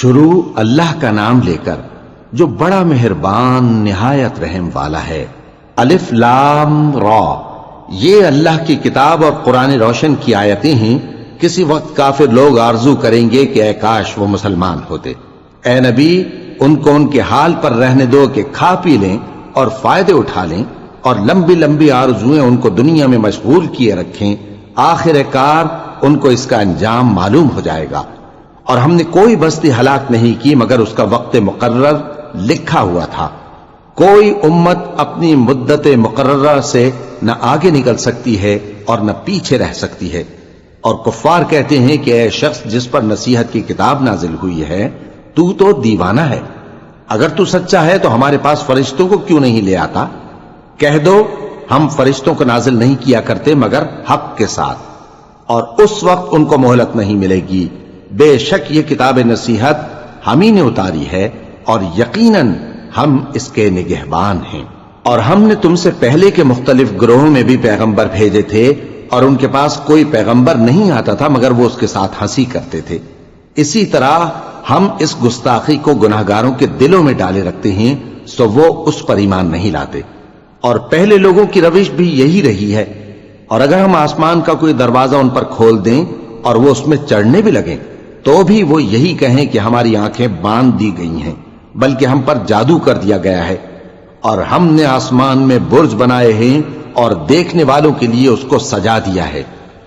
شروع اللہ کا نام لے کر جو بڑا مہربان نہایت رحم والا ہے۔ الف لام را، یہ اللہ کی کتاب اور قرآن روشن کی آیتیں ہیں۔ کسی وقت کافر لوگ آرزو کریں گے کہ اے کاش وہ مسلمان ہوتے۔ اے نبی، ان کو ان کے حال پر رہنے دو کہ کھا پی لیں اور فائدے اٹھا لیں، اور لمبی لمبی آرزویں ان کو دنیا میں مشغول کیے رکھیں۔ آخر کار ان کو اس کا انجام معلوم ہو جائے گا۔ اور ہم نے کوئی بستی ہلاک نہیں کی مگر اس کا وقت مقرر لکھا ہوا تھا۔ کوئی امت اپنی مدت مقررہ سے نہ آگے نکل سکتی ہے اور نہ پیچھے رہ سکتی ہے۔ اور کفار کہتے ہیں کہ اے شخص جس پر نصیحت کی کتاب نازل ہوئی ہے، تو دیوانہ ہے۔ اگر تو سچا ہے تو ہمارے پاس فرشتوں کو کیوں نہیں لے آتا؟ کہہ دو ہم فرشتوں کو نازل نہیں کیا کرتے مگر حق کے ساتھ، اور اس وقت ان کو مہلت نہیں ملے گی۔ بے شک یہ کتاب نصیحت ہم ہی نے اتاری ہے، اور یقیناً ہم اس کے نگہبان ہیں۔ اور ہم نے تم سے پہلے کے مختلف گروہوں میں بھی پیغمبر بھیجے تھے، اور ان کے پاس کوئی پیغمبر نہیں آتا تھا مگر وہ اس کے ساتھ ہنسی کرتے تھے۔ اسی طرح ہم اس گستاخی کو گناہگاروں کے دلوں میں ڈالے رکھتے ہیں، سو وہ اس پر ایمان نہیں لاتے۔ اور پہلے لوگوں کی روش بھی یہی رہی ہے۔ اور اگر ہم آسمان کا کوئی دروازہ ان پر کھول دیں اور وہ اس میں چڑھنے بھی لگیں تو بھی وہ یہی کہیں کہ ہماری آنکھیں باندھ دی گئی ہیں، بلکہ ہم پر جادو کر دیا گیا ہے۔ اور ہم نے آسمان میں برج بنائے ہیں اور دیکھنے والوں کے لیے اس کو سجا دیا ہے،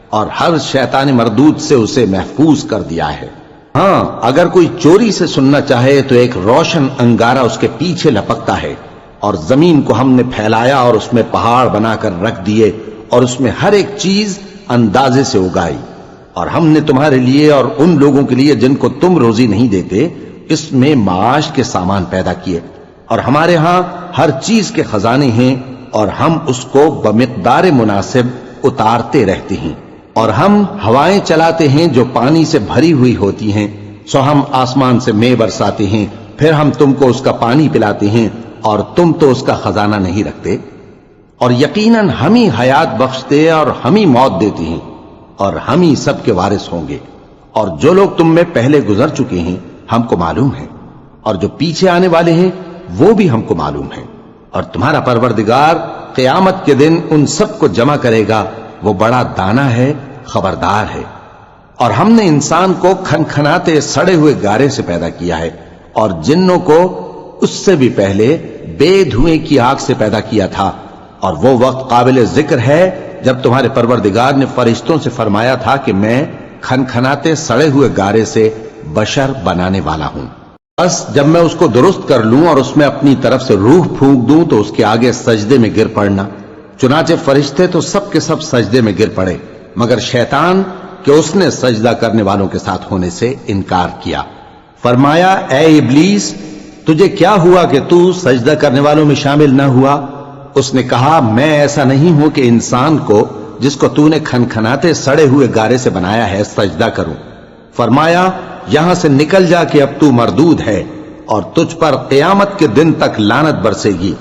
اور ہر شیطان مردود سے اسے محفوظ کر دیا ہے۔ ہاں، اگر کوئی چوری سے سننا چاہے تو ایک روشن انگارہ اس کے پیچھے لپکتا ہے۔ اور زمین کو ہم نے پھیلایا اور اس میں پہاڑ بنا کر رکھ دیے، اور اس میں ہر ایک چیز اندازے سے اگائی۔ اور ہم نے تمہارے لیے اور ان لوگوں کے لیے جن کو تم روزی نہیں دیتے اس میں معاش کے سامان پیدا کیے، اور ہمارے ہاں ہر چیز کے خزانے ہیں، اور ہم اس کو بمقدار مناسب اتارتے رہتے ہیں۔ اور ہم ہوائیں چلاتے ہیں جو پانی سے بھری ہوئی ہوتی ہیں، سو ہم آسمان سے مے برساتے ہیں، پھر ہم تم کو اس کا پانی پلاتے ہیں، اور تم تو اس کا خزانہ نہیں رکھتے۔ اور یقیناً ہم ہی حیات بخشتے اور ہم ہی موت دیتے ہیں، اور ہم ہی سب کے وارث ہوں گے۔ اور جو لوگ تم میں پہلے گزر چکے ہیں ہم کو معلوم ہے، اور جو پیچھے آنے والے ہیں وہ بھی ہم کو معلوم ہے۔ اور تمہارا پروردگار قیامت کے دن ان سب کو جمع کرے گا، وہ بڑا دانا ہے، خبردار ہے۔ اور ہم نے انسان کو کھنکھناتے سڑے ہوئے گارے سے پیدا کیا ہے، اور جنوں کو اس سے بھی پہلے بے دھوئیں کی آگ سے پیدا کیا تھا۔ اور وہ وقت قابل ذکر ہے جب تمہارے پروردگار نے فرشتوں سے فرمایا تھا کہ میں کھنکھناتے سڑے ہوئے گارے سے بشر بنانے والا ہوں، بس جب میں اس کو درست کر لوں اور اس میں اپنی طرف سے روح پھونک دوں تو اس کے آگے سجدے میں گر پڑنا۔ چنانچہ فرشتے تو سب کے سب سجدے میں گر پڑے مگر شیطان کہ اس نے سجدہ کرنے والوں کے ساتھ ہونے سے انکار کیا۔ فرمایا اے ابلیس، تجھے کیا ہوا کہ تو سجدہ کرنے والوں میں شامل نہ ہوا؟ اس نے کہا میں ایسا نہیں ہوں کہ انسان کو جس کو تو نے کھنکھناتے سڑے ہوئے گارے سے بنایا ہے سجدہ کروں۔ فرمایا یہاں سے نکل جا کہ اب تو مردود ہے، اور تجھ پر قیامت کے دن تک لعنت برسے گی۔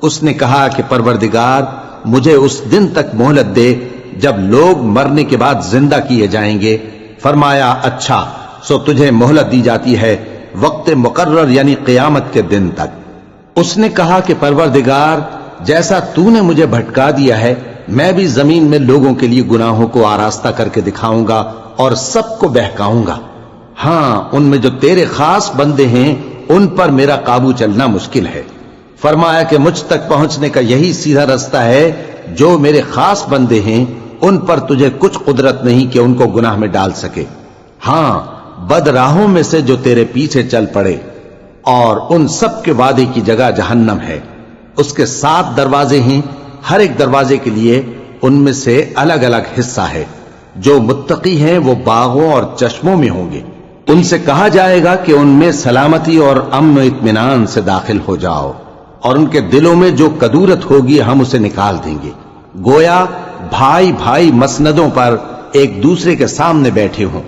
اس نے کہا کہ پروردگار مجھے اس دن تک مہلت دے جب لوگ مرنے کے بعد زندہ کیے جائیں گے۔ فرمایا اچھا، سو تجھے مہلت دی جاتی ہے وقت مقرر یعنی قیامت کے دن تک۔ اس نے کہا کہ پروردگار جیسا تو نے مجھے بھٹکا دیا ہے میں بھی زمین میں لوگوں کے لیے گناہوں کو آراستہ کر کے دکھاؤں گا اور سب کو بہکاؤں گا۔ ہاں، ان میں جو تیرے خاص بندے ہیں ان پر میرا قابو چلنا مشکل ہے۔ فرمایا کہ مجھ تک پہنچنے کا یہی سیدھا رستہ ہے، جو میرے خاص بندے ہیں ان پر تجھے کچھ قدرت نہیں کہ ان کو گناہ میں ڈال سکے۔ ہاں، بد راہوں میں سے جو تیرے پیچھے چل پڑے، اور ان سب کے وعدے کی جگہ جہنم ہے۔ اس کے 7 دروازے ہیں، ہر ایک دروازے کے لیے ان میں سے الگ الگ حصہ ہے۔ جو متقی ہیں وہ باغوں اور چشموں میں ہوں گے۔ ان سے کہا جائے گا کہ ان میں سلامتی اور امن و اطمینان سے داخل ہو جاؤ، اور ان کے دلوں میں جو کدورت ہوگی ہم اسے نکال دیں گے، گویا بھائی بھائی مسندوں پر ایک دوسرے کے سامنے بیٹھے ہوں۔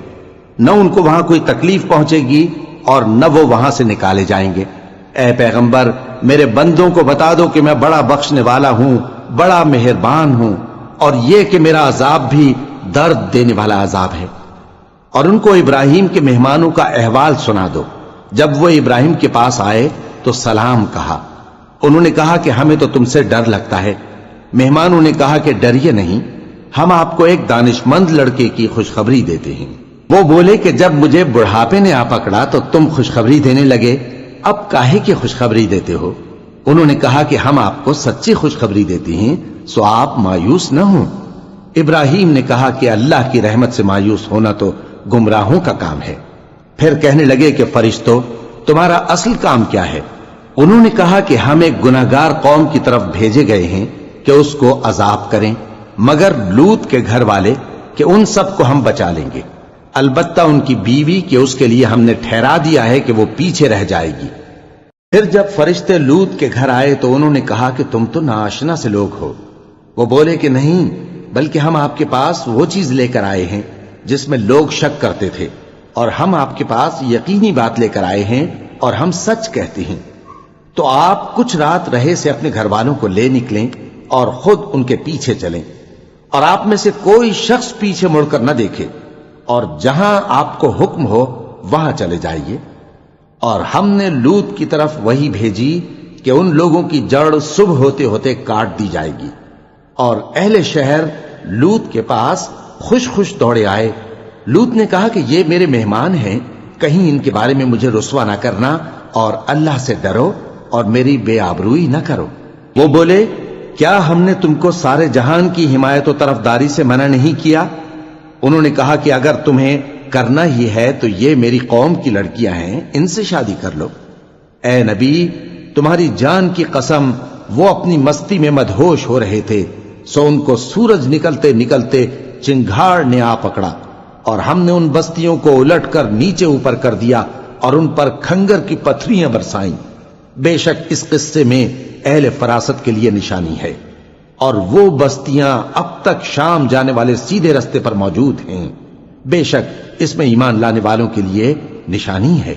نہ ان کو وہاں کوئی تکلیف پہنچے گی اور نہ وہ وہاں سے نکالے جائیں گے۔ اے پیغمبر میرے بندوں کو بتا دو کہ میں بڑا بخشنے والا ہوں، بڑا مہربان ہوں، اور یہ کہ میرا عذاب بھی درد دینے والا عذاب ہے۔ اور ان کو ابراہیم کے مہمانوں کا احوال سنا دو۔ جب وہ ابراہیم کے پاس آئے تو سلام کہا۔ انہوں نے کہا کہ ہمیں تو تم سے ڈر لگتا ہے۔ مہمانوں نے کہا کہ ڈریے نہیں، ہم آپ کو ایک دانش مند لڑکے کی خوشخبری دیتے ہیں۔ وہ بولے کہ جب مجھے بڑھاپے نے آ پکڑا تو تم خوشخبری دینے لگے، اب کاہے کی خوشخبری دیتے ہو؟ انہوں نے کہا کہ ہم آپ کو سچی خوشخبری دیتے ہیں، سو آپ مایوس نہ ہوں۔ ابراہیم نے کہا کہ اللہ کی رحمت سے مایوس ہونا تو گمراہوں کا کام ہے۔ پھر کہنے لگے کہ فرشتوں، تمہارا اصل کام کیا ہے؟ انہوں نے کہا کہ ہم ایک گناہگار قوم کی طرف بھیجے گئے ہیں کہ اس کو عذاب کریں، مگر لوط کے گھر والے کہ ان سب کو ہم بچا لیں گے، البتہ ان کی بیوی کہ اس کے لیے ہم نے ٹھہرا دیا ہے کہ وہ پیچھے رہ جائے گی۔ پھر جب فرشتے لوط کے گھر آئے تو انہوں نے کہا کہ تم تو ناآشنا سے لوگ ہو۔ وہ بولے کہ نہیں، بلکہ ہم آپ کے پاس وہ چیز لے کر آئے ہیں جس میں لوگ شک کرتے تھے، اور ہم آپ کے پاس یقینی بات لے کر آئے ہیں اور ہم سچ کہتے ہیں۔ تو آپ کچھ رات رہے سے اپنے گھر والوں کو لے نکلیں اور خود ان کے پیچھے چلیں، اور آپ میں سے کوئی شخص پیچھے مڑ کر نہ دیکھے، اور جہاں آپ کو حکم ہو وہاں چلے جائیے۔ اور ہم نے لوط کی طرف وہی بھیجی کہ ان لوگوں کی جڑ صبح ہوتے ہوتے کاٹ دی جائے گی۔ اور اہل شہر لوط کے پاس خوش خوش دوڑے آئے۔ لوط نے کہا کہ یہ میرے مہمان ہیں، کہیں ان کے بارے میں مجھے رسوا نہ کرنا، اور اللہ سے ڈرو اور میری بے آبروئی نہ کرو۔ وہ بولے، کیا ہم نے تم کو سارے جہان کی حمایت و طرفداری سے منع نہیں کیا؟ انہوں نے کہا کہ اگر تمہیں کرنا ہی ہے تو یہ میری قوم کی لڑکیاں ہیں، ان سے شادی کر لو۔ اے نبی، تمہاری جان کی قسم، وہ اپنی مستی میں مدہوش ہو رہے تھے، سو ان کو سورج نکلتے نکلتے چنگھاڑ نے آ پکڑا، اور ہم نے ان بستیوں کو الٹ کر نیچے اوپر کر دیا اور ان پر کھنگر کی پتھریاں برسائیں۔ بے شک اس قصے میں اہل فراست کے لیے نشانی ہے، اور وہ بستیاں اب تک شام جانے والے سیدھے رستے پر موجود ہیں۔ بے شک اس میں ایمان لانے والوں کے لیے نشانی ہے۔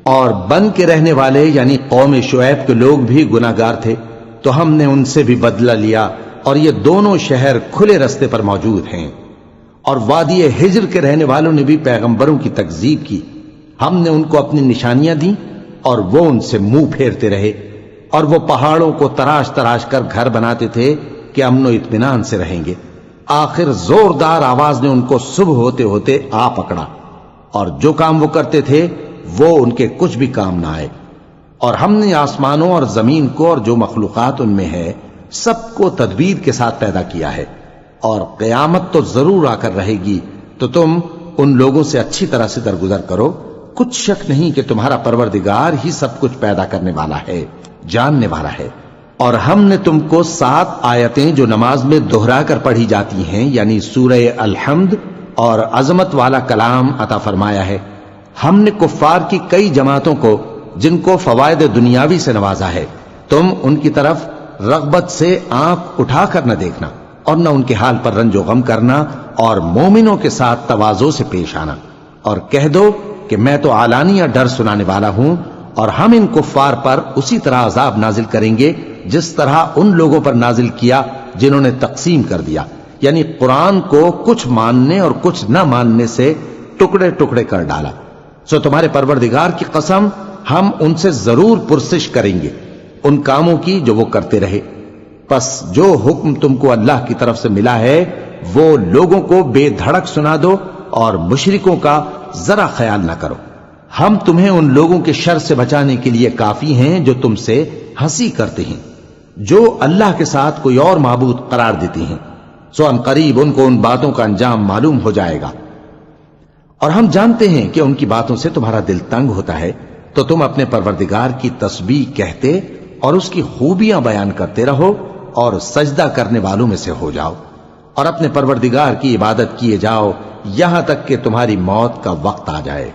اور بن کے رہنے والے یعنی قوم شعیب کے لوگ بھی گناہگار تھے، تو ہم نے ان سے بھی بدلہ لیا، اور یہ دونوں شہر کھلے رستے پر موجود ہیں۔ اور وادی ہجر کے رہنے والوں نے بھی پیغمبروں کی تکذیب کی، ہم نے ان کو اپنی نشانیاں دی اور وہ ان سے منہ پھیرتے رہے، اور وہ پہاڑوں کو تراش تراش کر گھر بناتے تھے کہ امن و اطمینان سے رہیں گے۔ آخر زوردار آواز نے ان کو صبح ہوتے ہوتے آ پکڑا، اور جو کام وہ کرتے تھے وہ ان کے کچھ بھی کام نہ آئے۔ اور ہم نے آسمانوں اور زمین کو اور جو مخلوقات ان میں ہے سب کو تدبیر کے ساتھ پیدا کیا ہے، اور قیامت تو ضرور آ کر رہے گی، تو تم ان لوگوں سے اچھی طرح سے درگزر کرو۔ کچھ شک نہیں کہ تمہارا پروردگار ہی سب کچھ پیدا کرنے والا ہے، جاننے والا ہے۔ اور ہم نے تم کو 7 آیتیں جو نماز میں دہرا کر پڑھی جاتی ہیں، یعنی سورہ الحمد اور عظمت والا کلام عطا فرمایا ہے۔ ہم نے کفار کی کئی جماعتوں کو جن کو فوائد دنیاوی سے نوازا ہے، تم ان کی طرف رغبت سے آنکھ اٹھا کر نہ دیکھنا، اور نہ ان کے حال پر رنج و غم کرنا، اور مومنوں کے ساتھ تواضع سے پیش آنا، اور کہہ دو کہ میں تو اعلانیہ ڈر سنانے والا ہوں، اور ہم ان کفار پر اسی طرح عذاب نازل کریں گے جس طرح ان لوگوں پر نازل کیا جنہوں نے تقسیم کر دیا، یعنی قرآن کو کچھ ماننے اور کچھ نہ ماننے سے ٹکڑے ٹکڑے کر ڈالا۔ سو تمہارے پروردگار کی قسم، ہم ان سے ضرور پرسش کریں گے ان کاموں کی جو وہ کرتے رہے۔ پس جو حکم تم کو اللہ کی طرف سے ملا ہے وہ لوگوں کو بے دھڑک سنا دو، اور مشرکوں کا ذرا خیال نہ کرو۔ ہم تمہیں ان لوگوں کے شر سے بچانے کے لیے کافی ہیں جو تم سے ہنسی کرتے ہیں، جو اللہ کے ساتھ کوئی اور معبود قرار دیتے ہیں، سو ان قریب ان کو ان باتوں کا انجام معلوم ہو جائے گا۔ اور ہم جانتے ہیں کہ ان کی باتوں سے تمہارا دل تنگ ہوتا ہے، تو تم اپنے پروردگار کی تسبیح کہتے اور اس کی خوبیاں بیان کرتے رہو، اور سجدہ کرنے والوں میں سے ہو جاؤ، اور اپنے پروردگار کی عبادت کیے جاؤ یہاں تک کہ تمہاری موت کا وقت آ جائے۔